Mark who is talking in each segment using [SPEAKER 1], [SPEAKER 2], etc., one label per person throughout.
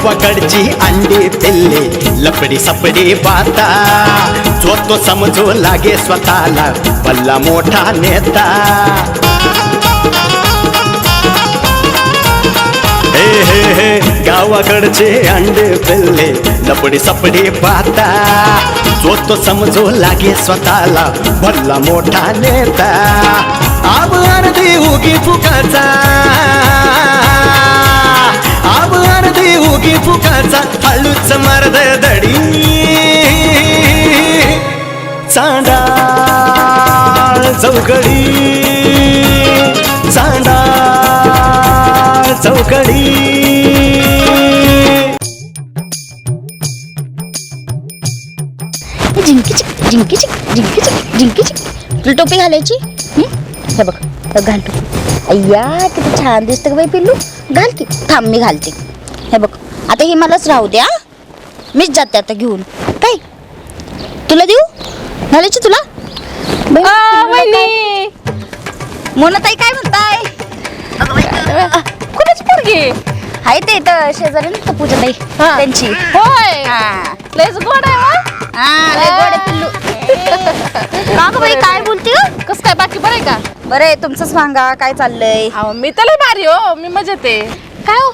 [SPEAKER 1] गावाकडची अंडी पिल्ले लपडी सपडी बाता जो तो समजू लागे स्वतःला भल्ला मोठा नेता हे हे हे गावाकडचे अंडे पिल्ले लपडी सपडी पाहता जो तो समजू लागे स्वतःला भल्ला मोठा नेता आब अर्धी उगी फुकाचा आब अर्धी उगी फुकाचा हळूच मर्द दडी चांडाळ चौकडी चांडाळ चौकडी
[SPEAKER 2] जिंकी चिक जिंकी चिक जिंकी चिक जिंकी चिक तुला टोपी घालायची हे बघ घाल टोपी अय्या किती छान दिसतं बाई पिल्लू घाल की थांब मी घालते हे बघ आता ही मलाच राहू द्या मीच जाते आता घेऊन काय तुला देऊ घालायची तुला मोनाताई काय म्हणताय
[SPEAKER 3] कुणाची पोरगी
[SPEAKER 2] आहे ते इथं शेजारी ना पूजाताई त्यांची
[SPEAKER 3] होय
[SPEAKER 2] हा
[SPEAKER 3] लयच गोड आहे
[SPEAKER 2] लय गोड आहे पिल्लू का गं बाई काय बोलती ग
[SPEAKER 3] कस काय बाकी बरं आहे का
[SPEAKER 2] बरं आहे तुमचं सांगा काय चाललंय
[SPEAKER 3] अहो मी तर लय भारी हो मी मजेत आहे
[SPEAKER 2] काय हो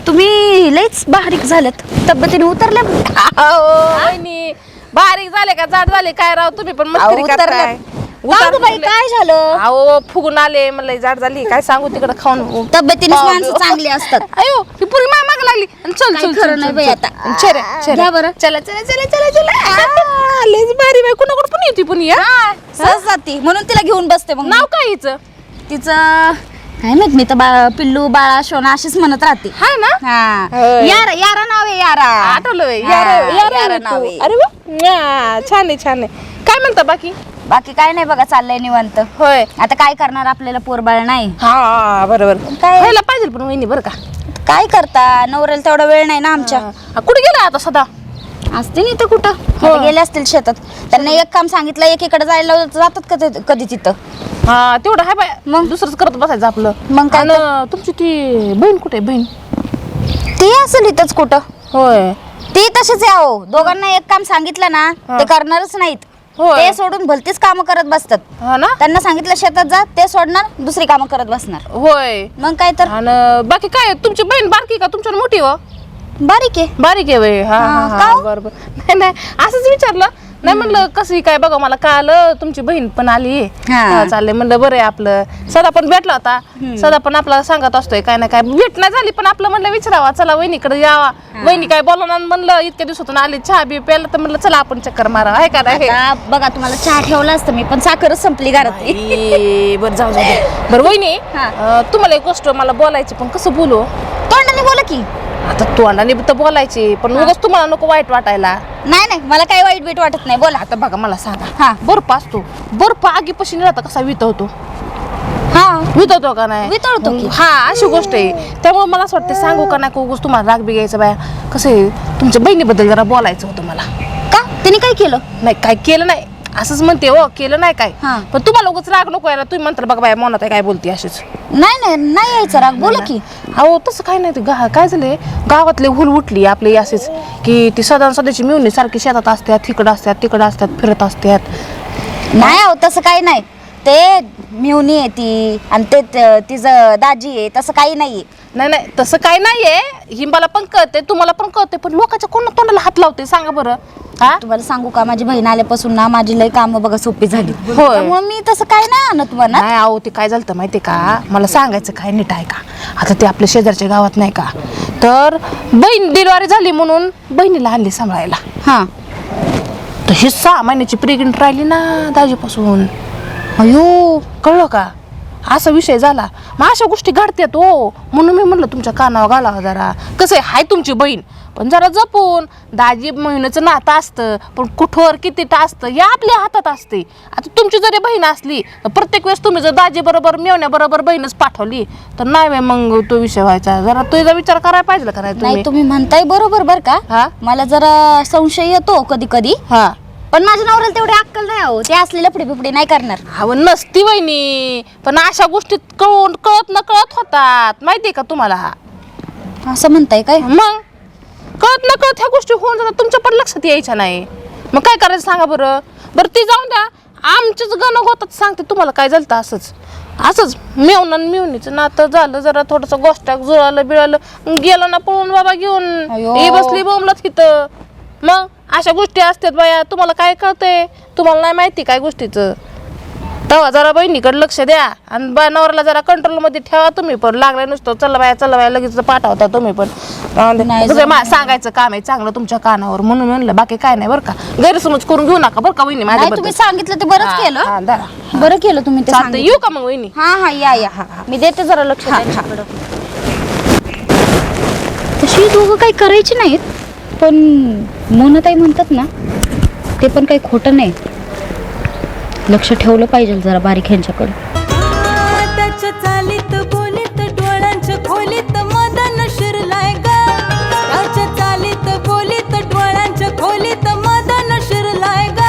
[SPEAKER 2] तुम्ही लयच बारीक झालेत तब्येतीने उतरल्या
[SPEAKER 3] वहिनी बारीक झाले का जाड झाले काय राव तुम्ही पण मस्करी करताय
[SPEAKER 2] का गं बाई काय झालं
[SPEAKER 3] अहो फुगून आले मला लय जाड झाली काय सांगू तिकडे खाऊन
[SPEAKER 2] तब्येतीने माणसं चांगली असतात
[SPEAKER 3] अयो ही पुरी माय माग लागली आणि चल
[SPEAKER 2] काही
[SPEAKER 3] चल
[SPEAKER 2] खरं नाही बाई आता
[SPEAKER 3] चल
[SPEAKER 2] घ्या बरं
[SPEAKER 3] चला चला चला चला चला लयच भारी बाई कुणाकडे पण येते पण या
[SPEAKER 2] सहज जाती म्हणून तिला घेऊन बसते मग
[SPEAKER 3] नाव काय हिचं
[SPEAKER 2] तिचं काय माहित मी तर पिल्लू बाळा शोना अशीच म्हणत राहते
[SPEAKER 3] हा ना
[SPEAKER 2] हा
[SPEAKER 3] होय.
[SPEAKER 2] यारा यारा नाव आहे यारा
[SPEAKER 3] आठवलं बाई
[SPEAKER 2] हा, यारा
[SPEAKER 3] यार
[SPEAKER 2] नाव आहे.
[SPEAKER 3] अरे वा छान आहे छान आहे काय म्हणता बाकी
[SPEAKER 2] बाकी काय नाही बघा चाललंय निवांत
[SPEAKER 3] होय
[SPEAKER 2] आता काय करणार आपल्याला पोरबाळ नाही
[SPEAKER 3] हा बरोबर
[SPEAKER 2] काय?
[SPEAKER 3] व्हायला पाहिजे पण वहिनी बरं का
[SPEAKER 2] काय करता नवऱ्याला तेवढा वेळ नाही ना आमच्या
[SPEAKER 3] कुठे गेला आता सदा
[SPEAKER 2] असते नाही तर कुठं आता गेले असतील शेतात त्यांना एक काम सांगितलं एकीकडे जायला जातात कधी तिथं
[SPEAKER 3] हा तेवढं आहे बाय
[SPEAKER 2] मग?
[SPEAKER 3] मग दुसरंच करत बसायचं आपलं
[SPEAKER 2] मग काय
[SPEAKER 3] आणि तुमची ती बहीण कुठे बहीण
[SPEAKER 2] ते असेल इथंच कुठं
[SPEAKER 3] होय
[SPEAKER 2] ते तसेच आहे अहो दोघांना एक काम सांगितलं ना ते करणारच नाहीत
[SPEAKER 3] होय.
[SPEAKER 2] ते सोडून भलतीच कामं करत बसतात
[SPEAKER 3] हा ना
[SPEAKER 2] त्यांना सांगितलं शेतात जा ते सोडणार दुसरी कामं करत बसणार
[SPEAKER 3] होय
[SPEAKER 2] मग काय तर
[SPEAKER 3] आणि बाकी काय तुमची बहीण बारकी का तुमच्या मोठी हो
[SPEAKER 2] बारीक आहे
[SPEAKER 3] बारीक आहे वय हा
[SPEAKER 2] हा,
[SPEAKER 3] हा
[SPEAKER 2] का
[SPEAKER 3] हा
[SPEAKER 2] हो?
[SPEAKER 3] बरोबर नाही नाही असंच विचारलं नाही म्हणलं कशी काय बघा मला कळालं तुमची बहीण पण आली
[SPEAKER 2] हा.
[SPEAKER 3] चाललंय म्हणलं बरं आहे आपलं सदा पण भेटला होता सदा पण आपला सांगत असतोय काय ना काय भेट नाही झाली पण आपलं म्हणलं विचारावा चला वहिनीकडे यावा वहिनी काय बोलवणार म्हणलं इतक्या दिवसातून आली चहा बी प्यायला तर म्हणलं चला आपण चक्कर मारा आहे का नाही
[SPEAKER 2] आता बघा तुम्हाला चहा ठेवला असतं मी पण साखरच संपली घरात
[SPEAKER 3] बरं जाऊ बरं वहिनी
[SPEAKER 2] हा.
[SPEAKER 3] तुम्हाला एक गोष्ट मला बोलायची पण कसं बोलू
[SPEAKER 2] तोंडाने बोला की
[SPEAKER 3] आता तोंडाने तर बोलायची पण उगाच तुम्हाला नको वाईट वाटायला
[SPEAKER 2] नाही नाही मला काही वाईट बीट वाटत नाही बोला
[SPEAKER 3] आता बघा मला सांगा
[SPEAKER 2] हा.
[SPEAKER 3] बर्फ असतो बर्फ आगीपाशी राहता कसा वितवतो
[SPEAKER 2] हा
[SPEAKER 3] वितवतो का नाही
[SPEAKER 2] वितळतो की.
[SPEAKER 3] हा अशी गोष्ट आहे त्यामुळे मला असं वाटतं सांगू का नाही उगाच तुम्हाला राग बी घ्यायचं बाया कसं आहे तुमच्या बहिणीबद्दल जरा बोलायचं होतं मला
[SPEAKER 2] का तिने काय केलं
[SPEAKER 3] नाही काय केलं नाही असंच म्हणते हो केलं नाही काय
[SPEAKER 2] हा.
[SPEAKER 3] पण तुम्हाला उगाच राग नको यायला तुम्ही म्हणता बघा बाया मनात आहे काय बोलते अशीच
[SPEAKER 2] नाही नाही नाही यायचं राग बोला की
[SPEAKER 3] अहो तसं काय नाही ते काय झालंय गावातले हुल उठली आपली असेच की ती सदाची मिळून सारखी शेतात असतात तिकडं असतात तिकडं असतात फिरत असतात
[SPEAKER 2] नाही अहो तसं काही नाही ते मिवणी आहे ती आणि ते तिचं दाजी आहे तसं काही नाहीये
[SPEAKER 3] नाही नाही तसं काय नाहीये ही मला पण कळते तुम्हाला पण कळते पण लोकांच्या कोणा तोंडाला हात लावते सांगा बरं हा
[SPEAKER 2] तुम्हाला सांगू का माझी बहीण आल्यापासून ना माझी लय कामं बघा सोपी झाली
[SPEAKER 3] होय.
[SPEAKER 2] त्यामुळे मी तसं काय नाही आणत म्हणा
[SPEAKER 3] नाही अहो ते काय झालं माहितीये का मला सांगायचं काय नीट आहे का आता ते आपल्या शेजारच्या गावात नाही का तर बहीण डिलिव्हरी झाली म्हणून बहिणीला आणली सांभाळायला
[SPEAKER 2] हा
[SPEAKER 3] तर ही 6 महिन्याची प्रेग्नेंट राहिली ना दाजीपासून
[SPEAKER 2] अयो
[SPEAKER 3] कळलं का असा विषय झाला मग अशा गोष्टी घडतात हो म्हणून मी म्हणलं तुमच्या कानावर घालावं जरा कसं आहे हाय तुमची बहीण पण जरा जपून दाजी महिन्याचं नातं असतं पण कुठवर किती असतं हे आपल्या हातात असते आता तुमची जरी बहीण असली तर प्रत्येक वेळेस तुम्ही जर दाजी बरोबर मेवण्याबरोबर बहीणच पाठवली तर नाही बाई मग तो विषय व्हायचा जरा तुझा विचार करायला पाहिजे का नाही
[SPEAKER 2] नाही
[SPEAKER 3] तुम्ही
[SPEAKER 2] तुम्ही म्हणताय बरोबर बर का
[SPEAKER 3] हा
[SPEAKER 2] मला जरा संशय येतो कधी कधी
[SPEAKER 3] हा
[SPEAKER 2] पण माझ्या नवऱ्याला तेवढी अक्कल नाही हो ते असले लपडी बिपडी नाही करणार
[SPEAKER 3] हवं नसती वहिनी पण अशा गोष्टीत कळत न कळत होतात माहितीये का तुम्हाला
[SPEAKER 2] असं म्हणताय काय
[SPEAKER 3] मग कळत न कळत ह्या गोष्टी होऊन जातात, तुमच्या पण लक्षात यायच्या नाही. मग काय करायचं सांगा बरं. बरं ती जाऊन द्या, आमचेच गणं होतात. सांगते तुम्हाला काय झालं असंच मिवणीचं नातं झालं. जरा थोडंसं गोष्टाक जुळालं बिळालं, गेलं ना पळून बाबा घेऊन.
[SPEAKER 2] अयो.
[SPEAKER 3] ही बसली बोंबलत तिथं. मग अशा गोष्टी असतात बाया. तुम्हाला काय कळतंय? तुम्हाला नाही माहिती काय गोष्टीचं. तेव्हा जरा बहिणीकडे लक्ष द्या आणि नवऱ्याला जरा कंट्रोलमध्ये ठेवा. तुम्ही पण लागलाय नुसतं चला बाया लगेच पाठवता तुम्ही पण.
[SPEAKER 2] नाही
[SPEAKER 3] सांगायचं काम आहे चांगलं तुमच्या कानावर, म्हणून म्हणलं, बाकी काय नाही बरं का. गैरसमज करून घेऊ नका बरं का वहिनी
[SPEAKER 2] नाही,
[SPEAKER 3] माझ्या.
[SPEAKER 2] तुम्ही सांगितलं ते बरंच केलं. बरं केलं तुम्ही ते
[SPEAKER 3] चालतं,
[SPEAKER 2] सांगितलं.
[SPEAKER 3] येऊ का मग वहिनी?
[SPEAKER 2] हा या मी देते जरा लक्ष त्यांच्याकडं. तशी दोघं काही करायची नाहीत, पण मोनाताई म्हणतात ना ते पण काही खोटं नाही. लक्ष ठेवलं पाहिजे जरा बारीक ह्यांच्याकडे.
[SPEAKER 4] त्याच्या चालीत बोलीत डोळ्यांच्या खोलीत मदन शिरलाय ग. त्याच्या चालीत बोलीत डोळ्यांच्या खोलीत मदन शिरलाय ग.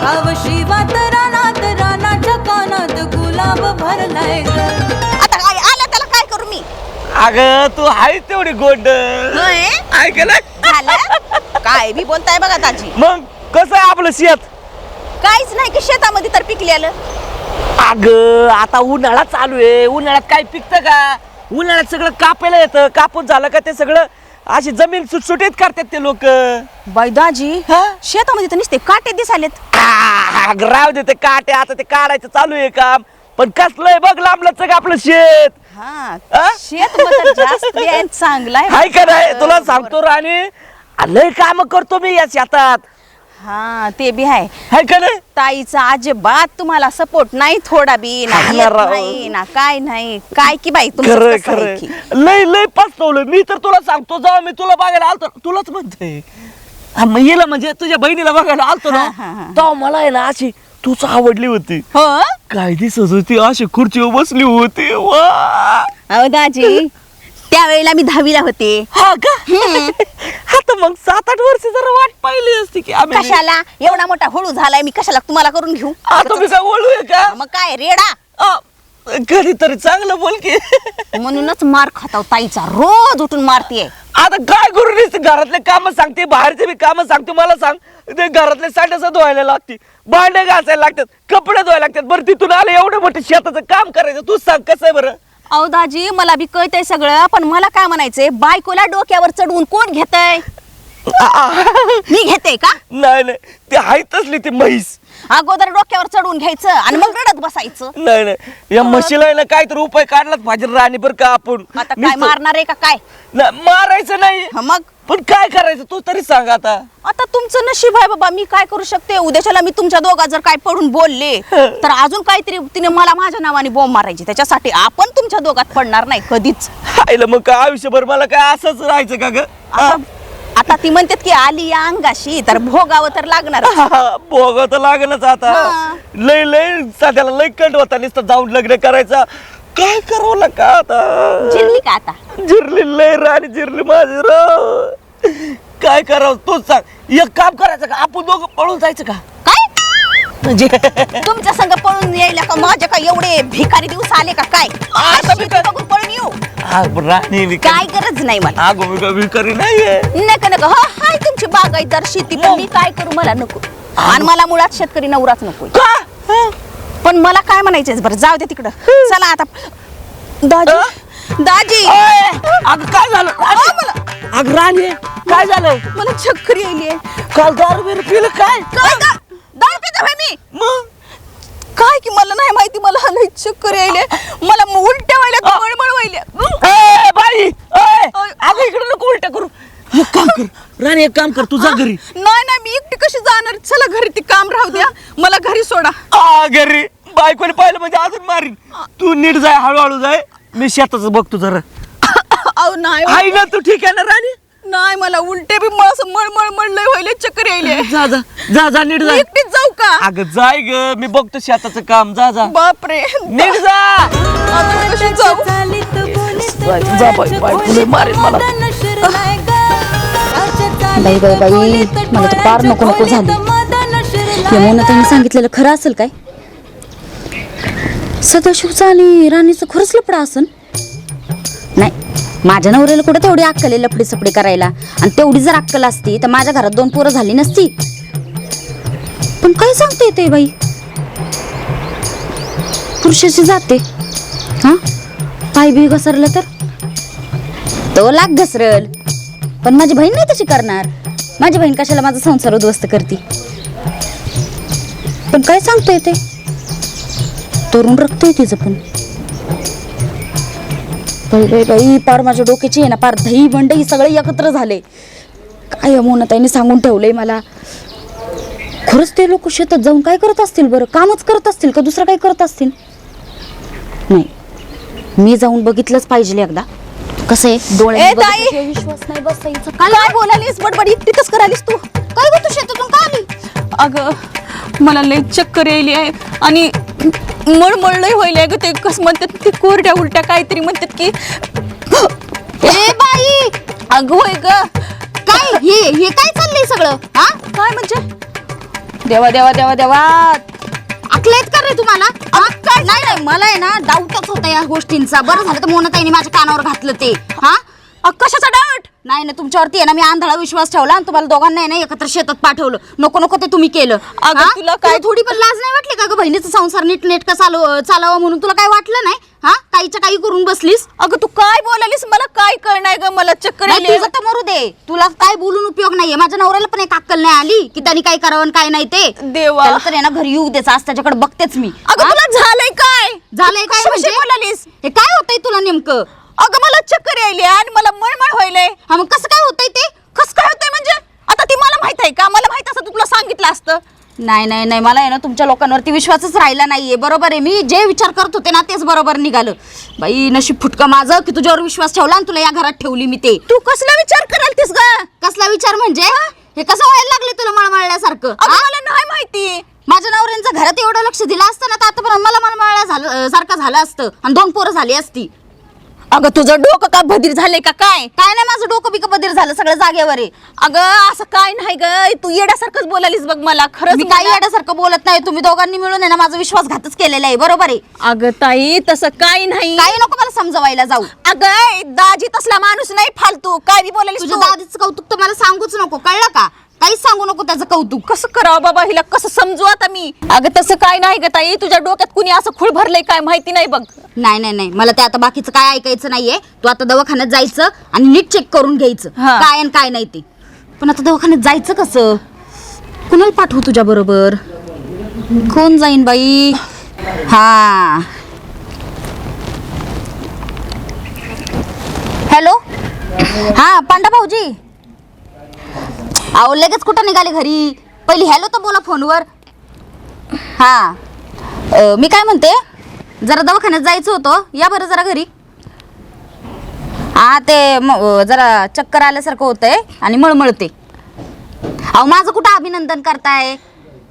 [SPEAKER 4] गावशिवात रानाच्या कानात गुलाब भरलाय ग.
[SPEAKER 2] आता काय आलं त्याला काय करू मी?
[SPEAKER 5] अगं तू आहे तेवढी गोड ऐकलं
[SPEAKER 2] काय बी बोलताय बघा दाजी.
[SPEAKER 5] मग कसं आहे आपलं शेत?
[SPEAKER 2] काहीच नाही की शेतामध्ये तर पिकलेलं.
[SPEAKER 5] अगं आता उन्हाळा चालू आहे, उन्हाळ्यात काय पिकतं का? उन्हाळ्यात सगळं कापायला येतं, कापून झालं का ते सगळं अशी जमीन सुटसुटीत करतात ते लोक.
[SPEAKER 2] बाई दाजी शेतामध्ये तर नुसते काटे दिसालेत.
[SPEAKER 5] राव दे ते काटे, आता ते काढायचं चालू आहे काम. पण कसलंय बघ लांबलंच का आपलं शेत.
[SPEAKER 2] हा
[SPEAKER 5] हा?
[SPEAKER 2] शेत मग जास्त आहे, चांगलं आहे.
[SPEAKER 5] हाय का नाही तुला सांगतो राणी, लय काम करतो मी या शेतात.
[SPEAKER 2] हा ते बी आहे.
[SPEAKER 5] हाय का नाही?
[SPEAKER 2] ताईचा अजिबात तुम्हाला सपोर्ट नाही थोडा बी ना,
[SPEAKER 5] हा ना
[SPEAKER 2] येत
[SPEAKER 5] राव.
[SPEAKER 2] नाही ना काय नाही. काय की बाई
[SPEAKER 5] खरंय
[SPEAKER 2] तुमचं कसं आहे
[SPEAKER 5] खरंय
[SPEAKER 2] की?
[SPEAKER 5] लय पस्तवलं मी तर. तुला सांगतो जेव्हा मी तुला बघायला आलतो तुलाच म्हणते येला म्हणजे तुझ्या बहिणीला बघायला आलतो ना, तेव्हा मला आहे ना अशी तूच आवडली होती.
[SPEAKER 2] हो
[SPEAKER 5] काय दिसत होती, अशी खुर्चीवर बसली होती. वा
[SPEAKER 2] अहो दाजी त्यावेळेला मी 10वीला होते.
[SPEAKER 5] हा का? आता मग 7-8 वर्ष जरा वाट पाहिली असती की आम्ही.
[SPEAKER 2] कशाला एवढा मोठा हळू झालाय मी, कशाला तुम्हाला करून घेऊ?
[SPEAKER 5] तुम्ही काय ओळू का?
[SPEAKER 2] मग काय रेडा.
[SPEAKER 5] कधीतरी चांगलं बोल की.
[SPEAKER 2] म्हणूनच मार खाताव ताईचा, रोज उठून मारतीये.
[SPEAKER 5] आता काय करू नये, घरातले काम सांगते, बाहेरचे बी काम सांगते. मला सांग, ते घरातले साड्या धुवायला लागते, भांडे घासायला लागतात, कपडे धुवायला लागतात. बरं तिथून आले एवढं मोठं शेताचं काम करायचं, तू सांग कसं आहे बरं?
[SPEAKER 2] अहो दाजी मला बी कळतंय सगळं, पण मला काय म्हणायचंय, बायकोला डोक्यावर चढवून कोण घेतय? मी घेते का?
[SPEAKER 5] नाही ते आहे तसली ती म्हैस.
[SPEAKER 2] अगोदर डोक्यावर चढवून घ्यायचं आणि मग रडत बसायचं.
[SPEAKER 5] नाही या म्हशीला आहे ना काहीतरी उपाय काढलाच पाहिजे राणी बरं का आपण.
[SPEAKER 2] आता काय मारणार आहे का काय?
[SPEAKER 5] मारायचं नाही,
[SPEAKER 2] मग
[SPEAKER 5] पण काय करायचं तू तरी सांग. आता
[SPEAKER 2] आता तुमचं नशीब आहे बाबा, मी काय करू शकते? उद्याच्याला मी तुमच्या दोघा जर काय पडून बोलले तर अजून काहीतरी तिने मला माझ्या नावाने बॉम्ब मारायची. त्याच्यासाठी आपण तुमच्या दोघात पडणार नाही कधीच.
[SPEAKER 5] आईला मग काय आयुष्यभर मला काय असंच राहायचं का ग?
[SPEAKER 2] आता ती म्हणतात की आली या अंगाशी तर भोगावं तर लागणार.
[SPEAKER 5] भोग तर लागणच आता. लय सध्याला लय कंट होता नुसतं जाऊन लग्न करायचा. काय करावं का आता?
[SPEAKER 2] जिरली का आता?
[SPEAKER 5] जिरली लय राणी जिरली माझी राव. काय करावं तूच सांग. एक काम करायचं का, आपण दोघं पळून जायचं का?
[SPEAKER 2] काय
[SPEAKER 5] म्हणजे
[SPEAKER 2] तुमच्या संग पळून यायला का? माझ्या का एवढे भिकारी दिवस आले का काय?
[SPEAKER 5] आता मी काय-
[SPEAKER 2] बघून पळून येऊ
[SPEAKER 5] राणी मी
[SPEAKER 2] काय गरज नाही मला.
[SPEAKER 5] अगो मी काय भिकारी नाहीये.
[SPEAKER 2] नका नका. हो हाय तुमची बागायतदार शेती, पण मी काय करू? मला नको. आणि मला मुळात शेतकरी नवराच नको.
[SPEAKER 5] का?
[SPEAKER 2] पण मला काय म्हणायचंय बरं, जाऊ दे तिकडं. चला आता दाजी दाजी
[SPEAKER 5] अगं काय झालं? अगं राणी काय झालं?
[SPEAKER 2] मला चक्कर यायली.
[SPEAKER 5] काल दारू बिरू पिलं काय?
[SPEAKER 2] काय दारू पिता भाई मी?
[SPEAKER 5] मग
[SPEAKER 2] काय की मला नाही माहिती, मला लई चक्कर यायले. मला उलट्या व्हायला, मळमळ व्हायल्या.
[SPEAKER 5] ए बाई अगं इकडे नको उलट्या करू. एक काम कर राणी, एक काम कर, तू जा घरी.
[SPEAKER 2] नाही मी एकटी कशी जाणार? चला घरी, ते काम राहू द्या, मला घरी सोडा.
[SPEAKER 5] घरी बायकोने पाहिलं म्हणजे अजून मारीन. तू नीट जाय, हळूहळू जाय, मी शेताच बघतो जरा.
[SPEAKER 2] अहो नाही
[SPEAKER 5] आई ना तू ठीक आहे ना राणी?
[SPEAKER 2] नाही मला उलटे बी मळमळ लय व्हायले, चक्कर यायले.
[SPEAKER 5] जा जा जा जा नीट जा.
[SPEAKER 2] एकटीच जाऊ का?
[SPEAKER 5] अगं जाय ग, मी बघतो शेताचं काम. जा जा
[SPEAKER 2] बापरे,
[SPEAKER 5] नीट जा.
[SPEAKER 2] आता कशी जाऊ?
[SPEAKER 4] चालीत बोलीत
[SPEAKER 5] जा बाई, बायकोने मारीन मला.
[SPEAKER 4] मदन शिरलाय ग.
[SPEAKER 2] बाई बाई बाई, मला तर पार नको झाली. हे मोनाताईने सांगितलेलं खरं असेल काय? सदाशिवचं आणि राणीचं खरंच लफडा असेल? नाही माझ्या नवऱ्याला कुठं तेवढी अक्कल आहे लफडी सफडी करायला, आणि तेवढी जर अक्कल असती तर माझ्या घरात 2 पोरं झाली नसती. पण काय सांगते ते बाई, पुरुषाची जाते हा, पाय बी घसरलं तर तो लाग घसरल, पण माझी बहीण नाही तशी करणार. माझी बहीण कशाला माझा संसार उद्ध्वस्त करते. पण काय सांगतोय ते, तरुण रक्त आहे तिचं. पण बाई बाई, पार माझ्या डोक्याची आहे ना, पार दही बंडई सगळे एकत्र झाले. काय मोनाताईने सांगून ठेवलंय मला. खरंच ते लोक शेतात जाऊन काय करत असतील बरं, कामच करत असतील का दुसरं काय करत असतील. नाही, मी जाऊन बघितलंच पाहिजे एकदा. कसं आहे डोळ्यात बघितल्याशिवाय विश्वास नाही बसायचा.
[SPEAKER 6] काय बोलालीस बडबड एकटीच करालीस तू?
[SPEAKER 2] काय ग तू शेतातून का आली?
[SPEAKER 6] अगं मला लय चक्कर यायली आहे आणि मळमळ लय व्हायली ग. ते कसं म्हणतात की कोरड्या उलट्या काहीतरी म्हणतात की.
[SPEAKER 2] ए बाई,
[SPEAKER 6] अगं होय ग.
[SPEAKER 2] काय हे काय चाललंय सगळं हा?
[SPEAKER 6] काय म्हणजे देवा देवा देवा देवा,
[SPEAKER 2] अकलेत कर रे तुम्हाला? नाही नाही, मला आहे ना डाऊटच होता या गोष्टींचा. बरं झालं तर मोनाताईने माझ्या कानावर घातलं ते. हा
[SPEAKER 6] कशाचा डाऊट?
[SPEAKER 2] नाही ना, तुमच्यावरती आहे ना मी आंधळा विश्वास ठेवला आणि तुम्हाला दोघांना आहे ना एकत्र शेतात पाठवलं. नको नको ते तुम्ही केलं.
[SPEAKER 6] अगं,
[SPEAKER 2] हा?
[SPEAKER 6] तुला काय-
[SPEAKER 2] थोडी पण लाज नाही वाटली का ग बहिणीचा संसार नीट नेटका चालावा म्हणून? तुला काय वाटलं नाही? हा, काहीच्या काही करून बसलीस.
[SPEAKER 6] अगं तू काय बोलालीस मला काय कळणार ग. मला चक्कर
[SPEAKER 2] नाही,
[SPEAKER 6] यायली.
[SPEAKER 2] तुझं तर मरू दे, तुला काय बोलून उपयोग नाहीये. माझ्या नवऱ्याला पण एक अक्कल नाही आली की त्यांनी काय करावं आणि काय नाही ते.
[SPEAKER 6] देवा.
[SPEAKER 2] त्याला तर आहे ना घरी येऊ द्यायचं, आज त्याच्याकडे बघतेच मी.
[SPEAKER 6] अगं
[SPEAKER 2] हा?
[SPEAKER 6] तुला झालंय काय?
[SPEAKER 2] झालंय काय
[SPEAKER 6] कशाविषयी
[SPEAKER 2] म्हणजे?
[SPEAKER 6] बोलालीस?
[SPEAKER 2] हे काय होतंय तुला नेमकं?
[SPEAKER 6] अगं मला चक्कर यायली आणि मला मळमळ व्हायलंय.
[SPEAKER 2] हा, मग कसं काय होतंय ते?
[SPEAKER 6] कसं काय होतंय म्हणजे? आता ती मला माहित आहे का? मला माहित असतं तुला सांगितलं असतं.
[SPEAKER 2] नाही नाही नाही, मला आहे ना तुमच्या लोकांवरती विश्वासच राहिला नाहीये. बरोबर आहे, मी जे विचार करत होते ना तेच बरोबर निघालं. बाई नशीब फुटकं माझं की तुझ्यावर विश्वास ठेवला आणि तुला या घरात ठेवली मी. ते
[SPEAKER 6] तू कसला विचार करालतीस ग?
[SPEAKER 2] कसला विचार म्हणजे? हे कसं व्हायला लागले तुला मळमळल्यासारखं?
[SPEAKER 6] अगं
[SPEAKER 2] हा?
[SPEAKER 6] मला नाही माहिती.
[SPEAKER 2] माझ्या नवऱ्यांचं घरात एवढं लक्ष दिलं असतं ना तर आतापर्यंत मला मळमळल्या सारखं झालं असतं आणि 2 पोरं झाली असती.
[SPEAKER 6] अगं तुझं डोकं का बधीर झालंय का काय?
[SPEAKER 2] काय नाही, माझं डोकं बिकं बधीर झालं, सगळं जागेवर आहे.
[SPEAKER 6] अगं असं काय नाही ग. तू येड्यासारखंच बोलालीस बघ. मला खरंच
[SPEAKER 2] मी काही येण्यासारखं बोलत नाही. तुम्ही दोघांनी मिळून आहे ना माझा विश्वासघातच केलेला आहे. बरोबर आहे.
[SPEAKER 6] अगं ताई तसं काय नाही.
[SPEAKER 2] काही नको मला समजवायला जाऊ.
[SPEAKER 6] अगं दाजी तसला माणूस नाही फालतू. काय बी बोलालीस
[SPEAKER 2] तुझ्या
[SPEAKER 6] तू?
[SPEAKER 2] दादीचं कौतुक तर मला सांगूच नको, कळलं का? काहीच सांगू नको त्याचं कौतुक.
[SPEAKER 6] कसं करावं बाबा हिला, कसं समजू आता मी? अगं तसं काय नाही ग ताई. तुझ्या डोक्यात कुणी असं खूळ भरलंय काय माहिती नाही बघ.
[SPEAKER 2] नाही नाही नाही, मला ते आता बाकीचं काय ऐकायचं नाहीये. तू आता दवाखान्यात जायचं आणि नीट चेक करून घ्यायचं
[SPEAKER 6] हा.
[SPEAKER 2] काय आणि काय नाही ते. पण आता दवाखान्यात जायचं कसं? कुणाला पाठवू तुझ्या बरोबर? कोण जाईन बाई? हा, हॅलो. हा पांडा भाऊजी, अहो लगेच कुठं निघाले घरी? पहिली हॅलो तर बोला फोनवर. हा, मी काय म्हणते, जरा दवाखान्यात जायचं होतं, या बरं जरा घरी. हा ते जरा चक्कर आल्यासारखं होतंय आणि मळमळते. अहो माझं कुठं अभिनंदन करताय?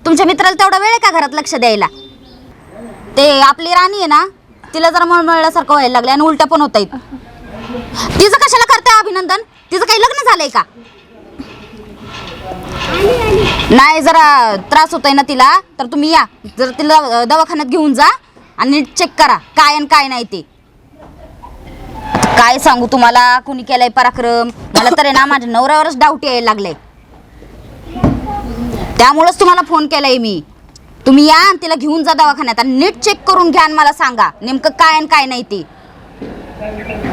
[SPEAKER 2] तुमच्या मित्राला तेवढा वेळ आहे का घरात लक्ष द्यायला? ते आपली राणी आहे ना, तिला जरा मळमळल्यासारखं व्हायला लागलं आणि उलट्या पण होत आहेत. तिचं कशाला करताय अभिनंदन? तिचं काही लग्न झालंय का? नाही, जरा त्रास होतोय ना तिला, तर तुम्ही या जर तिला दवाखान्यात घेऊन जा आणि नीट चेक करा काय आणि काय नाही ते. काय सांगू तुम्हाला, कुणी केलाय पराक्रम? मला तर आहे ना माझ्या नवऱ्यावरच डाऊट यायला लागलाय. त्यामुळेच तुम्हाला फोन केलाय मी. तुम्ही या आणि तिला घेऊन जा दवाखान्यात आणि नीट चेक करून घ्या आणि मला सांगा नेमकं काय आणि काय नाही ते.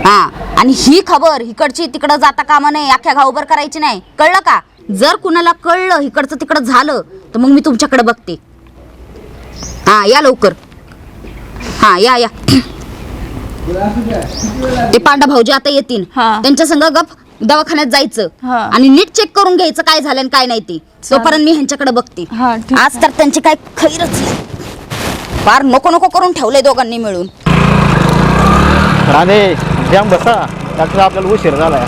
[SPEAKER 2] हा, आणि ही खबर इकडची तिकडं जाता कामा नाही, अख्ख्या गावभर करायची नाही, कळलं का? जर कुणाला कळलं इकडचं तिकडं झालं तर मग मी तुमच्याकडे बघते. हा या लवकर. हा या या. ते पांडा भाऊजी आता येतील,
[SPEAKER 6] हा.
[SPEAKER 2] त्यांच्या संग गप दवाखान्यात जायचं
[SPEAKER 6] हा.
[SPEAKER 2] आणि नीट चेक करून घ्यायचं काय झालं आणि काय नाही ते. तोपर्यंत मी ह्यांच्याकडे बघते.
[SPEAKER 6] हा, ठीक
[SPEAKER 2] आज तर त्यांची काय खैरच नाही. फार नको नको करून ठेवलंय दोघांनी मिळून.
[SPEAKER 1] राणे जाम बसा, डॉक्टर आपल्याला उशीर झालाय.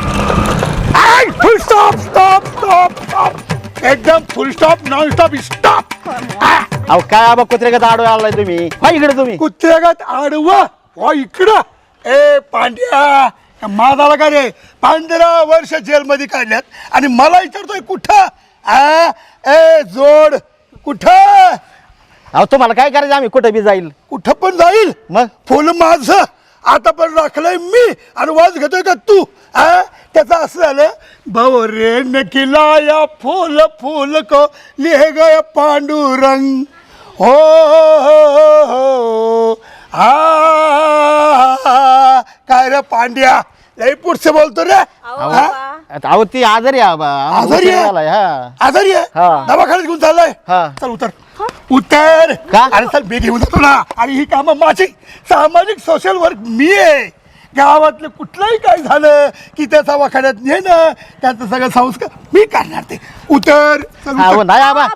[SPEAKER 7] Full stop stop stop stop, एकदम full stop, non stop stop.
[SPEAKER 1] अहो काय आबा कुत्र्यागत आडवे आलाय तुम्ही? हा इकडे तुम्ही.
[SPEAKER 7] कुत्र्यागत आडवा वा इकडं. ए पांड्या, माझाला का रे 15 वर्ष जेलमध्ये काढल्यात आणि मला विचारतोय कुठं? ए जोड कुठं?
[SPEAKER 1] अहो तुम्हाला काय करायचं? आम्ही कुठे बी जाईल.
[SPEAKER 7] कुठं पण जाईल.
[SPEAKER 1] मग
[SPEAKER 7] फुल माझं आता पण राखलंय मी आणि वाज घेतोय का तू हा? त्याचं असं झालं भाऊ रे नकिला या फूल फूल को लिह गया पांडुरंग हो हा काय रे पांड्या लई पुढचे बोलतो रे हा?
[SPEAKER 8] अहो ती आजारी आहे आबा
[SPEAKER 7] आजारी
[SPEAKER 8] उशीर
[SPEAKER 7] आहे?
[SPEAKER 8] झालाय, हा
[SPEAKER 7] आजारी आहे
[SPEAKER 8] हा.
[SPEAKER 7] दवाखान्यात घेऊन चाललाय
[SPEAKER 8] हा.
[SPEAKER 7] चल उतर उतर
[SPEAKER 8] का?
[SPEAKER 7] अरे चल मी घेऊन जातो ना आणि ही कामं माझी सामाजिक सोशल वर्क मी आहे गावातलं कुठलंही काय झालं की त्या दवाखान्यात नेणं त्यांचं सगळं संस्कार मी करणार ते उतर चल
[SPEAKER 8] हा, हो,
[SPEAKER 7] उतर.
[SPEAKER 8] नाही आबा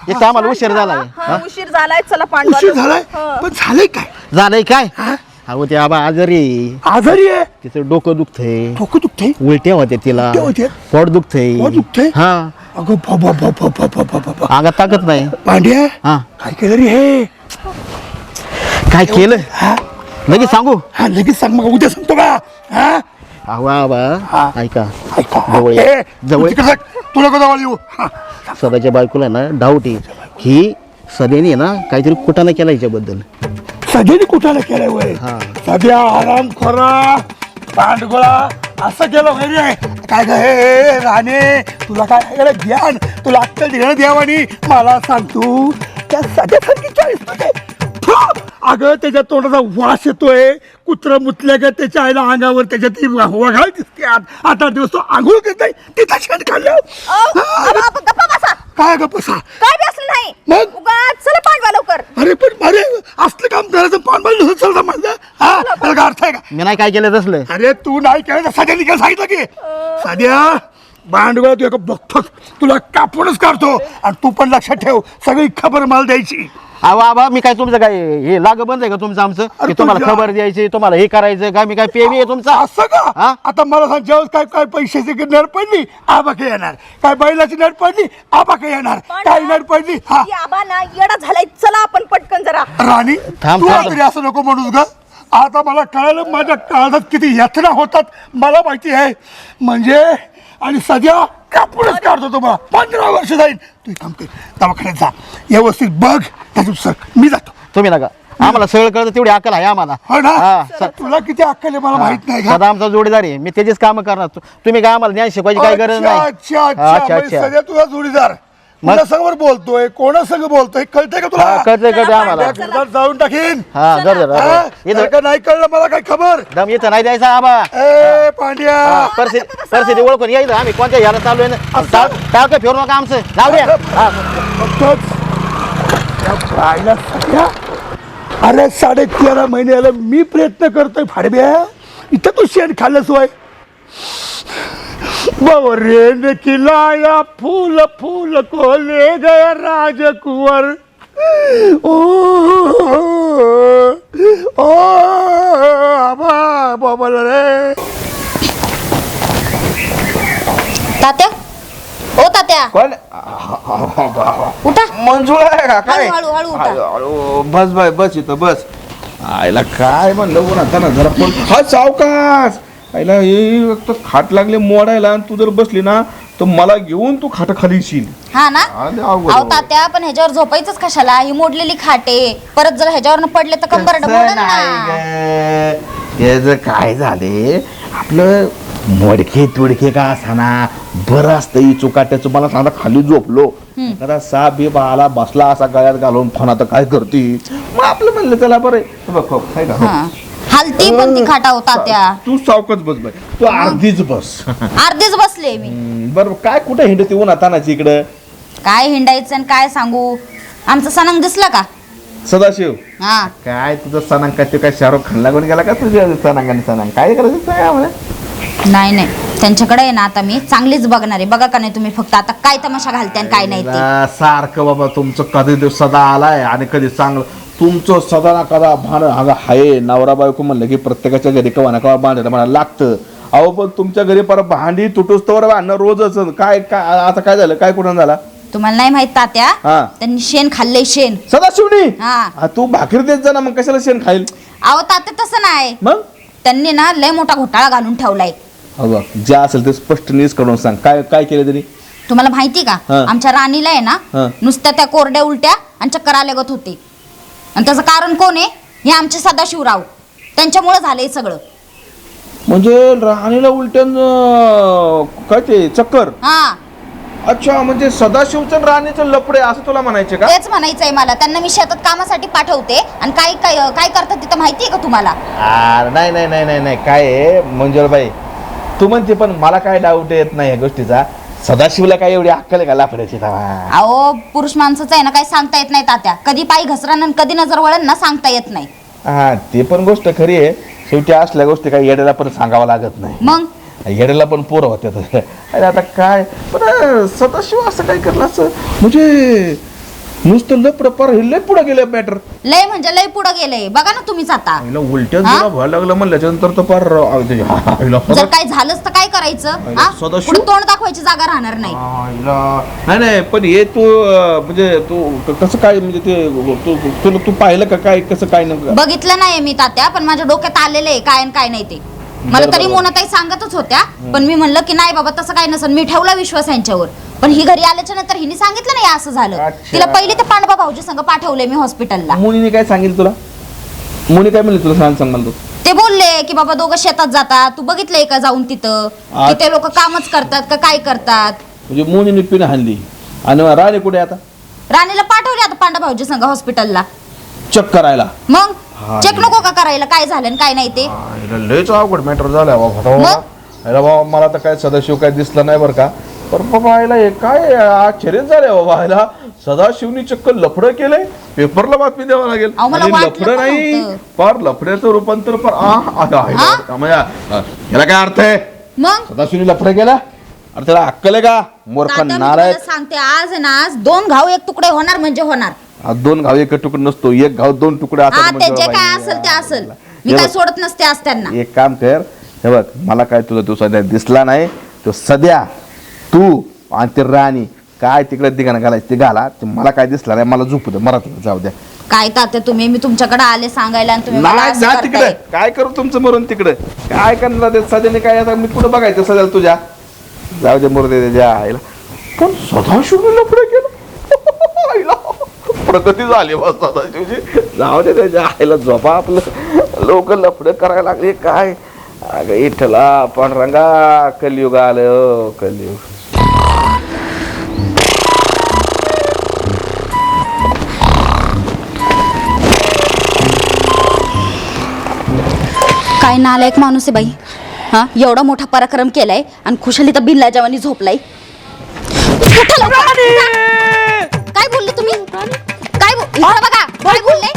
[SPEAKER 8] एक तर आम्हाला उशीर झालाय हा?
[SPEAKER 6] उशीर झालाय चला
[SPEAKER 7] उशीर झालाय पण झालंय काय
[SPEAKER 8] झालंय काय
[SPEAKER 7] हा?
[SPEAKER 8] अहो ते आबा आजारी आहे.
[SPEAKER 7] आजारी आहे
[SPEAKER 8] तिचं डोकं दुखतंय
[SPEAKER 7] डोकं दुखतंय
[SPEAKER 8] उलट्या होत्या तिला
[SPEAKER 7] उलट्या होत्या?
[SPEAKER 8] पोट दुखतंय
[SPEAKER 7] पोट दुखतंय?
[SPEAKER 8] हा
[SPEAKER 7] अगं बाबा
[SPEAKER 8] अंगात ताकद नाही
[SPEAKER 7] पांड्या
[SPEAKER 8] हा
[SPEAKER 7] काय केलं रे हे
[SPEAKER 8] काय केलं
[SPEAKER 7] हा
[SPEAKER 8] लगेच सांगू
[SPEAKER 7] हा लगेच सांग मग उद्या सांगतो का हा
[SPEAKER 8] अहो आबा
[SPEAKER 7] हा.
[SPEAKER 8] ऐका
[SPEAKER 7] ऐका
[SPEAKER 8] जवळ ये.
[SPEAKER 7] ए,
[SPEAKER 8] जवळ
[SPEAKER 7] तू तिकडे सर, तुला का जवळ येऊ हा.
[SPEAKER 8] सदाच्या बायकोला ना डाऊट आहे ही सदैनी ना काहीतरी कुटाणा केला हिच्याबद्दल
[SPEAKER 7] सगळ्यांनी कुठाला केलंय वय
[SPEAKER 8] हा.
[SPEAKER 7] सध्या आराम खोरा पांडगोळा असं केलं वय रे काय ग हे राणे तुला काय आहे रे ज्ञान तुला अक्कल दिलं देवानी मला सांग तू त्या सध्यासारखी चॉईस मध्ये अगं त्याच्या तोंडाचा वास येतोय कुत्र मुतल्या का त्याच्या आईला अंगावर त्याच्या ती वघाळ दिसते आता दिवस तो आंघोळ करत नाही तिथं शेण खाल्लं काय ग बसा
[SPEAKER 6] काय बी असलं नाही
[SPEAKER 7] मग
[SPEAKER 6] उगाच चला पांडवा लवकर
[SPEAKER 7] अरे पण अरे असलं काम करायचं पान बांधलं चल म्हणलं हा त्याला काय अर्थ आहे का
[SPEAKER 8] मी नाही काय केलं तसलं
[SPEAKER 7] अरे तू नाही केलं तर सध्या निकाल सांगितलं की साध्या भांडवळ तू एका बघतो तुला कापूनच काढतो आणि तू पण लक्षात ठेव सगळी खबर मला द्यायची
[SPEAKER 8] अहो आबा मी काय तुमचं काय हे लाग बंद आहे का तुमचं आमचं
[SPEAKER 7] अरे
[SPEAKER 8] की तुम्हाला
[SPEAKER 7] तुझ्या-
[SPEAKER 8] खबर द्यायची तुम्हाला हे करायचं का मी काय पेवी आहे तुमचा
[SPEAKER 7] असं का
[SPEAKER 8] हा?
[SPEAKER 7] आता मला सांग जेव्हा काय काय पैशाची नड पडली आबाके येणार काय बैलाची नड पडली आबाके येणार काय नड पडली हा
[SPEAKER 6] आबा ना येडा झालाय चला आपण पटकन जरा
[SPEAKER 7] राणी
[SPEAKER 8] थांब,
[SPEAKER 7] तू
[SPEAKER 8] थांब.
[SPEAKER 7] तरी असं नको म्हणूस ग आता मला कळालं माझ्या काळात किती यातना होतात मला माहिती आहे म्हणजे आणि सध्या कापूनच काढतो तुम्हाला 15 वर्ष जाईल तू काम कर दवाखान्यात जा व्यवस्थित बघ त्याच्यानुसार मी जातो
[SPEAKER 8] तुम्ही नका आम्हाला सगळं कळतं तेवढी अक्कल आहे आम्हाला
[SPEAKER 7] हो ना
[SPEAKER 8] हा,
[SPEAKER 7] तुला किती अक्कल आहे मला माहित नाही का
[SPEAKER 8] सदा आमचा जोडीदार आहे मी त्याचीच कामं करणार तुम्ही काय आम्हाला ज्ञान शिकवायची काय गरज
[SPEAKER 7] अच्छा
[SPEAKER 8] नाही
[SPEAKER 7] अच्छा
[SPEAKER 8] हा,
[SPEAKER 7] अच्छा
[SPEAKER 8] अच्छा
[SPEAKER 7] म्हणजे
[SPEAKER 8] अच्छा
[SPEAKER 7] सध्या तुझा जोडीदार
[SPEAKER 8] मग?
[SPEAKER 7] समोर बोलतोय कोणासंग बोलतोय कळतंय का तुला
[SPEAKER 8] हा, कळतंय आम्हाला
[SPEAKER 7] त्या घरात जाऊन टाकीन
[SPEAKER 8] हा जर
[SPEAKER 7] हा?
[SPEAKER 8] इथं
[SPEAKER 7] जर का नाही कळलं मला काय खबर
[SPEAKER 8] दम इथं नाही द्यायचा आबा
[SPEAKER 7] ए पांड्या
[SPEAKER 8] परिस्थिती ओळखून यायचं आम्ही कोणत्या याला चालू आहे ना टाळकं फिरू नका आमचं जाऊ द्या हा.
[SPEAKER 7] बघतोच. त्या बाईला सध्या अरे 13.5 महिन्याला मी प्रयत्न करतोय फाडब्या इथं तू शेण खाल्लंस वय बवरेन खिलाया फूल फूल को ले गया राजकुंवर ओ ओ आबा बोल रे
[SPEAKER 2] तात्या ओ तात्या
[SPEAKER 5] कोण
[SPEAKER 2] उठा
[SPEAKER 5] मंजूळ आहे का काय
[SPEAKER 2] हळू, हळू उठा.
[SPEAKER 5] हळू, बस बाय बस इथं बस आईला काय म्हणलं उन्हा ना जरा पण हा सावकाश आईला हे एक तर खाट लागले मोडायला आणि तू जर बसली ना तर मला घेऊन तू खाट खाली येशील
[SPEAKER 2] हा ना
[SPEAKER 5] अरे अवघड.
[SPEAKER 2] अहो तात्या पण ह्याच्यावर झोपायचंच कशाला ही मोडलेली खाटे परत जर ह्याच्यावर पडले तर कंबर
[SPEAKER 5] तसं
[SPEAKER 2] मोडल
[SPEAKER 5] नाही
[SPEAKER 2] ना
[SPEAKER 5] गं. हे जर काय झाले आपलं मोडके तुडके का असाना बरं असतं ही चुकाट्याचं मला सांगा खाली झोपलो एखादा साप बी आला बसला असा गळ्यात घालून फोन आता काय करते मग आपलं म्हणलं त्याला बरं आहे. बघ हो, आहे का? हो.
[SPEAKER 2] हा. हलती पण ती खाटा हो तात्या
[SPEAKER 5] तू सावकच बस बाय तू अर्धीच बस
[SPEAKER 2] अर्धीच बसले मी
[SPEAKER 5] बरं काय कुठे हिंडते उन्हा तानाची इकडं
[SPEAKER 2] काय हिंडायचं आणि काय सांगू आमचा सणांग दिसला का
[SPEAKER 5] सदाशिव
[SPEAKER 2] हा
[SPEAKER 5] काय तुझं सणांग काय ते काय शाहरुख खान लागून गेला का तुझ्या सणांगाने सणांग काय करायचं काय आम्हाला
[SPEAKER 2] नाही नाही त्यांच्याकडे आहे ना आता मी चांगलीच बघणार आहे बघा का नाही तुम्ही फक्त आता काय तमाशा घालते आणि काय नाही ते
[SPEAKER 5] सारखं बाबा तुमचं कधी दिवस सदा आलाय आणि कधी चांगलं तुमचं सदा ना कदा भान अगं हाय नवरा बायको म्हणलं की प्रत्येकाच्या घरी कवा ना कवा भांडायला मला लागतं अहो पण तुमच्या घरी परत भांडी तुटूस तर भांडणं रोजच काय काय आता काय झालं काय कुठं झाला
[SPEAKER 2] तुम्हाला नाही माहित तात्या
[SPEAKER 5] हा.
[SPEAKER 2] त्यांनी शेण खाल्लंय शेण
[SPEAKER 5] सदाशिवनी
[SPEAKER 2] हा.
[SPEAKER 5] तू भाकरी देत जा ना मग कशाला शेण खाईल
[SPEAKER 2] अहो तात्या तसं नाही
[SPEAKER 5] मग
[SPEAKER 2] त्यांनी ना लय मोठा घोटाळा घालून ठेवलाय
[SPEAKER 5] अगं जे असेल ते स्पष्ट न्यूज करून सांग काय काय केलं त्यांनी
[SPEAKER 2] तुम्हाला माहिती का
[SPEAKER 5] हा.
[SPEAKER 2] आमच्या राणीला आहे
[SPEAKER 5] हा.
[SPEAKER 2] ना नुसत्या त्या कोरड्या उलट्या आणि चक्कर आल्यागत होते आणि त्याचं कारण कोण आहे हे आमचे सदाशिवराव त्यांच्यामुळे झालंय सगळं.
[SPEAKER 9] म्हणजे राणीला उलट्यान काय ते चक्कर.
[SPEAKER 2] हा
[SPEAKER 9] अच्छा, म्हणजे सदाशिवचं राणीचं लपडे असं तुला म्हणायचे का?
[SPEAKER 2] तेच म्हणायचंय मला. त्यांना मी शेतात कामासाठी पाठवते आणि काय काय काय करतात तिथं माहितीये का तुम्हाला?
[SPEAKER 8] नाही नाही नाही नाही नाही काय आहे मंजुळबाई, तू म्हणते पण मला काय डाऊट येत नाही या गोष्टीचा. सदाशिवला काय एवढी अक्कल आहे का लाकडाची?
[SPEAKER 2] अहो पुरुष माणसाचं आहे ना, काही सांगता येत नाही तात्या. कधी पाय घसरण आणि कधी नजर वळण ना, सांगता येत नाही.
[SPEAKER 8] हा ते पण गोष्ट खरी आहे. शेवटी असल्या गोष्टी काही येड्याला पण सांगावं लागत नाही.
[SPEAKER 2] मग
[SPEAKER 8] येड्याला पण पोरं होते. अरे आता काय पण सदाशिव असं काय करलं असं, म्हणजे नुसतं लपड पर लय पुढे गेलं मॅटर.
[SPEAKER 2] लय म्हणजे लय पुढे गेलंय. बघा ना तुम्हीच आता.
[SPEAKER 8] उलट्या जरा व्हायला लागलं म्हणल्याच्या नंतर तर फार
[SPEAKER 2] जर काय झालंच तर काय करायचं? हा?
[SPEAKER 8] सदाशिव?
[SPEAKER 2] पुढे तोंड दाखवायची जागा राहणार नाही.
[SPEAKER 8] नाही नाही पण हे तू म्हणजे तू कसं काय म्हणजे ते तू पाहिलं का काय कसं काय नेमकं?
[SPEAKER 2] बघितलं नाही मी तात्या, पण माझ्या डोक्यात आलेलं आहे काय आणि काय नाही ते. मला तरी मोनाताई सांगतच होत्या, पण मी म्हणलं की नाही बाबा तसं काय नसेल. मी ठेवला विश्वास यांच्यावर. पण ही घरी आल्याच्या नंतर हिने सांगितलं नाही असं झालं.
[SPEAKER 8] अच्छा.
[SPEAKER 2] तिला पहिले ते पांडवा भाऊजी संग पाठवले मी हॉस्पिटलला.
[SPEAKER 8] मुनीने काय सांगितलं तुला? मुनी काय म्हणली तुला? सांग मला तू.
[SPEAKER 2] ते बोलले की बाबा दोघं शेतात जातात, तू बघितलंय का जाऊन तिथं? तिथे लोक कामच करतात का काय करतात?
[SPEAKER 8] म्हणजे मुनीने पिन हाणली. आणि राणी कुठे आता?
[SPEAKER 2] राणीला पाठवले आता पांडवा भाऊजी संग हॉस्पिटलला.
[SPEAKER 8] चेक करायला.
[SPEAKER 2] मग चेक नको का करायला काय झालं आणि काय नाही ते?
[SPEAKER 8] लयच अवघड मॅटर झालं बाबा. मला तर काय सदाशिव काय दिसला नाही बरं का. पण बाबा आयला हे काय आश्चर्य झालंय बाबा. आयला सदाशिवनी चक्क लफडं केलंय. पेपरला बातमी द्यावं लागेल.
[SPEAKER 2] अहो, मला
[SPEAKER 8] आणि
[SPEAKER 2] वाटलं
[SPEAKER 8] लफडं
[SPEAKER 2] पण
[SPEAKER 8] नाही,
[SPEAKER 2] नव्हतं.
[SPEAKER 8] फार लफड्याचं रूपांतर याला काय अर्थ आहे?
[SPEAKER 2] मग
[SPEAKER 8] सदाशिवनी लफडं केला अरे त्याला अक्कल आहे का? मूर्ख
[SPEAKER 2] तात्या, मी
[SPEAKER 8] नालायक.
[SPEAKER 2] तुम्हाला सांगते आज आहे ना, आज 2 घाव 1 तुकडे होणार म्हणजे होणार.
[SPEAKER 8] 2 घाव 1 तुकडा नसतो, 1 घाव 2 तुकडे
[SPEAKER 2] हा
[SPEAKER 8] असतात
[SPEAKER 2] ते जे
[SPEAKER 8] म्हणजे
[SPEAKER 2] काय
[SPEAKER 8] बाई.
[SPEAKER 2] असेल ते असेल. मी
[SPEAKER 8] हे
[SPEAKER 2] काय
[SPEAKER 8] बघ.
[SPEAKER 2] सोडत नसते आज त्यांना.
[SPEAKER 8] एक काम कर, हे बघ मला काय तुझा तो सध्या दिसला नाही. तो सध्या तू आणि ते राणी काय तिकडे दिगाना घालायचं ते घाला. ते मला काय दिसला नाही. मला झोपू दे, मला जाऊ द्या.
[SPEAKER 2] काय तात्या तुम्ही, मी तुमच्याकडे आले सांगायला आणि तुम्ही मला
[SPEAKER 8] नाही
[SPEAKER 2] असं
[SPEAKER 8] जा
[SPEAKER 2] करताय.
[SPEAKER 8] तिकडे. काय करू तुमचं मरून तिकडे काय करणार ते सध्याने काय आता मी कुठं बघायचं सध्याला तुझ्या. जाऊ दे मुर्दे त्याच्या आईला. पण सदाशिवने लफडं केलं आईला. प्रगती झाली बा सदाशिवची. जाऊ दे त्याच्या आईला. झोपा आपलं. लोक लफडं करायला लागले काय. अगं इठला पांडुरंगा कलियुग आलं कलियुग.
[SPEAKER 2] काय नालायक माणूस आहे बाई. हा एवढा मोठा पराक्रम केलाय आणि खुशाली तर बिल्ला जवानी झोपलाय. उठा लवकर. काय बोलले तुम्ही? काय इकडं बघा. काय बोलले?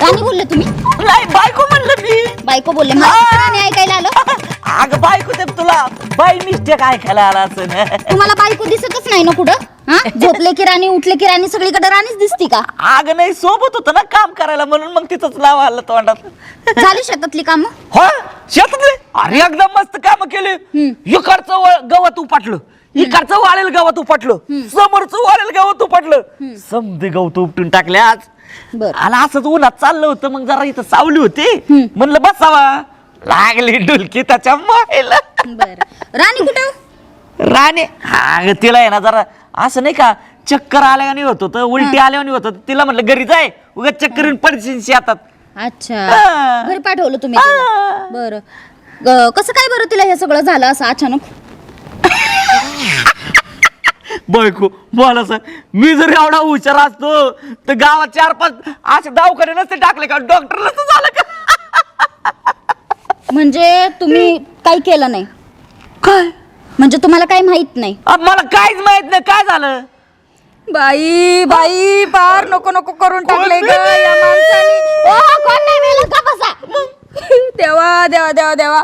[SPEAKER 2] राणी बोलले तुम्ही?
[SPEAKER 5] नाही बायको म्हणलं मी.
[SPEAKER 2] बायको बोलले. मला राणी ऐकायला आलं.
[SPEAKER 5] अगं बायको ते तुला बाई मिस्टेक ऐकायला आला असं ना.
[SPEAKER 2] तुम्हाला बायको दिसतच नाही ना कुठं? हा झोपले की राणी, उठले की राणी, सगळीकडे राणीच दिसती का?
[SPEAKER 5] अगं नाही सोबत होतं ना काम करायला म्हणून मग तिथंच नाव आलं तोंडात.
[SPEAKER 2] झाली शेतातली कामं?
[SPEAKER 5] हो शेतातले अरे एकदम मस्त काम केले. इकडचं गवत उपटलं, इकडचं वाळेल गवत उपटलं, समोरचं वाळेल गवत उपटलं. समधी गवत उपटून टाकले आज.
[SPEAKER 2] बर
[SPEAKER 5] आला असंच उन्हात चाललं होतं. मग जरा इथं सावली होती म्हणलं बसावा. लागली डुलकी त्याच्या मायला.
[SPEAKER 2] बर राणी कुठं?
[SPEAKER 5] राणे हा तिला आहे ना जरा असं नाही का चक्कर आल्याने होत होतं, उलटी आल्याने होत होतं. तिला म्हटलं घरी जाय उगा चक्कर पडशील शेतात.
[SPEAKER 2] अच्छा घरी पाठवलं तुम्ही तिला. बरं कसं काय बरं तिला हे सगळं झालं असं अचानक?
[SPEAKER 5] बायको बोला सर मी जर एवढा हुशार असतो तर गावात 4-5 असे दवाखाने नसते टाकले का? डॉक्टर नसतं झालं का?
[SPEAKER 2] म्हणजे तुम्ही काही केलं नाही?
[SPEAKER 5] काय
[SPEAKER 2] म्हणजे तुम्हाला काही माहित नाही?
[SPEAKER 5] मला काहीच माहित नाही काय झालं.
[SPEAKER 6] बाई बाई पार नको नको करून टाकले ग या माणसाने.
[SPEAKER 2] कोण नाही मेलं का? बसा.
[SPEAKER 6] देवा देवा देवा देवा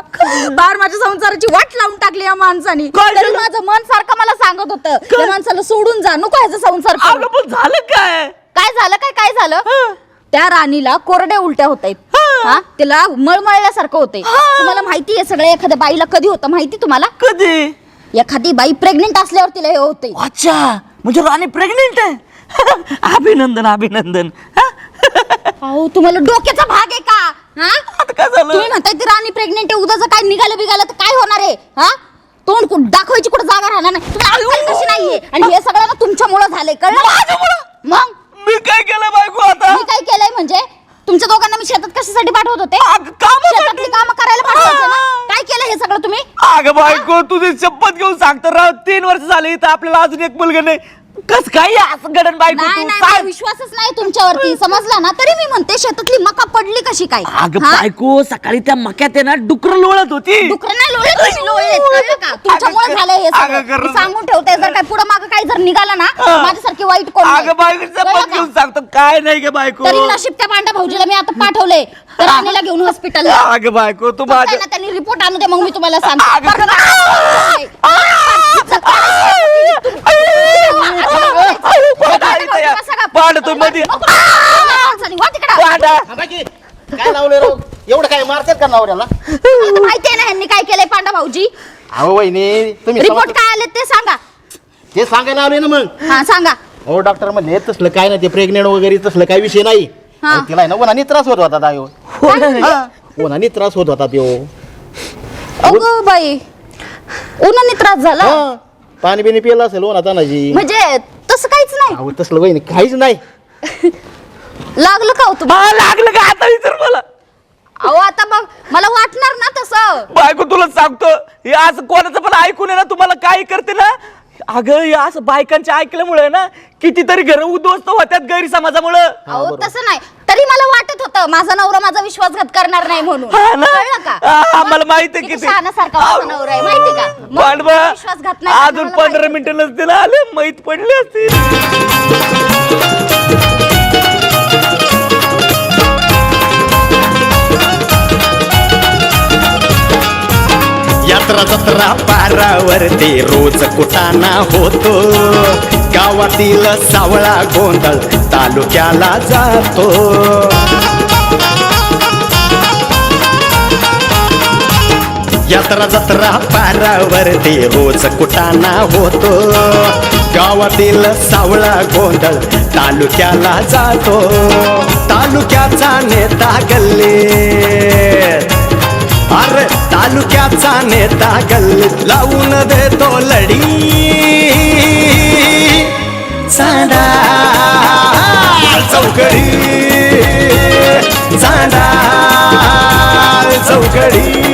[SPEAKER 6] पार माझ्या संसाराची वाट लावून टाकली या माणसाने.
[SPEAKER 2] तरी माझं मन सारखं मला सांगत होतं त्या माणसाला सोडून जा, नको ह्याचा संसार करू.
[SPEAKER 5] अगं पण झालं काय?
[SPEAKER 2] काय झालं? काय झालं? त्या राणीला कोरड्या उलट्या होत आहेत. हा तिला मळमळल्यासारखं होतंय. तुम्हाला माहिती आहे सगळं? एखाद्या बाईला कधी होतं माहिती तुम्हाला?
[SPEAKER 5] कधी?
[SPEAKER 2] एखादी बाई प्रेग्नेंट असल्यावर तिला हे होते.
[SPEAKER 5] अच्छा म्हणजे राणी प्रेग्नेंट आहे. अभिनंदन अभिनंदन.
[SPEAKER 2] अहो तुम्हाला डोक्याचा भाग आहे का? हा
[SPEAKER 5] आता काय झालं?
[SPEAKER 2] तुम्ही म्हणताय ती राणी प्रेग्नेंट आहे, उद्या जर काय निघालं बिघालं तर काय होणार आहे? हा तोंड दाखवायची कुठं जागा राहणार नाही. तुम्ही अक्कल कशी नाहीये? आणि हे सगळं ना तुमच्यामुळं झालंय, कळलं? मग
[SPEAKER 5] मी काय केलं बायको आता?
[SPEAKER 2] मी काय केलंय म्हणजे तुमच्या दोघांना मी शेतात कशासाठी पाठवत होते
[SPEAKER 5] अगं, कामासाठी.
[SPEAKER 2] शेतातली कामं करायला पाठवायचं ना काय केलं हे सगळं तुम्ही
[SPEAKER 5] अगं बायको तुझी शपथ घेऊन सांगतो राव 3 वर्ष झाले इथं आपल्याला अजून एक मुलगा नाही कस काय असं घडण बायको
[SPEAKER 2] नाही
[SPEAKER 5] तू
[SPEAKER 2] नाही मला
[SPEAKER 5] सांग.
[SPEAKER 2] विश्वासच नाही तुमच्यावरती समजला ना तरी मी म्हणते शेतातली मका पडली कशी काय
[SPEAKER 5] अगं
[SPEAKER 2] हा?
[SPEAKER 5] बायको सकाळी त्या मक्यात आहे ना डुकर लोळत होती
[SPEAKER 2] डुकरं नाही लोळले तुम्ही लोळलेत, कळलं का तुमच्यामुळे
[SPEAKER 5] अगं,
[SPEAKER 2] झालंय हे
[SPEAKER 5] अगं,
[SPEAKER 2] सगळं
[SPEAKER 5] खरं.
[SPEAKER 2] मी सांगून ठेवते जर काय पुढे मागं काही जर निघालं ना माझ्यासारखी वाईट कोण नाही.
[SPEAKER 5] अगं बायको
[SPEAKER 2] कळलं
[SPEAKER 5] शपथ
[SPEAKER 2] का?
[SPEAKER 5] घेऊन सांगतो काय नाही ग बायको
[SPEAKER 2] तरी नशीब त्या पांडा भाऊजीला मी आता पाठवले तर राणीला घेऊन हॉस्पिटलला
[SPEAKER 5] अगं बायको तू
[SPEAKER 2] फक्त
[SPEAKER 5] माझ्या
[SPEAKER 2] ना त्यांनी रिपोर्ट आणू दे मग मी तुम्हाला
[SPEAKER 5] अगं,
[SPEAKER 2] सांगते
[SPEAKER 5] पाडतो मध्ये पाडा
[SPEAKER 10] काय लावले राव एवढं काय मारतात का नवऱ्याला
[SPEAKER 2] माहिती आहे ना ह्यांनी काय केलंय पांडा भाऊजी
[SPEAKER 10] अहो वहिनी तुम्ही
[SPEAKER 2] रिपोर्ट काय आले ते सांगा
[SPEAKER 10] ते सांगायला लावले ना मग
[SPEAKER 2] हा सांगा
[SPEAKER 10] हो डॉक्टर म्हणले तसलं काय नाही ते प्रेग्नेंट वगैरे तसलं काही विषय नाही
[SPEAKER 2] हा.
[SPEAKER 10] अहो, तिला आहे ना उन्हाने त्रास होत होता दायो उन्हाने त्रास होत होता त्यो
[SPEAKER 2] अगं बाई उन्हाने त्रास झाला
[SPEAKER 10] पाणी बिणी पिलं असेल उन्हात तानाजी
[SPEAKER 2] म्हणजे तसं काहीच नाही
[SPEAKER 10] अहो तसलं वहिनी काहीच नाही
[SPEAKER 2] लागलं का हो तुम्हाला
[SPEAKER 5] लागलं का आता विचार मला
[SPEAKER 2] अहो आता मग मला वाटणार ना तसं
[SPEAKER 5] बायको तुला सांगतो हे असं कोणाचं पण ऐकून आहे ना तुम्हाला काय करते ना अगं हे असं बायकांच्या ऐकल्यामुळे ना कितीतरी घर उद्ध्वस्त होत्यात गैरसमाजामुळे
[SPEAKER 2] अहो तसं नाही तरी मला वाटत होतं माझा नवरा माझा विश्वासघात करणार नाही म्हणून
[SPEAKER 5] हा ना?
[SPEAKER 2] कळलं का
[SPEAKER 5] आम्हाला माहिती आहे
[SPEAKER 2] किती
[SPEAKER 5] किती
[SPEAKER 2] शहाणासारखा माझा नवरा आहे माहिती का मग
[SPEAKER 5] पांडवा
[SPEAKER 2] विश्वासघात नाही
[SPEAKER 5] अजून
[SPEAKER 2] करणार मला
[SPEAKER 5] 15 मिनिटं नसतील आले माहित पडले असतील
[SPEAKER 1] यात्रा जत्रा पारावरती रोज कुटाणा होतो गावातील सावळा गोंधळ तालुक्याला जातो यात्रा जत्रा पारावरती रोज कुटाणा होतो गावातील सावळा गोंधळ तालुक्याला जातो तालुक्याचा नेता गल्लीत अरे तालुक्याचा नेता गल्लीत लावून देतो लढी चांडा चौकडी चांडा चौकडी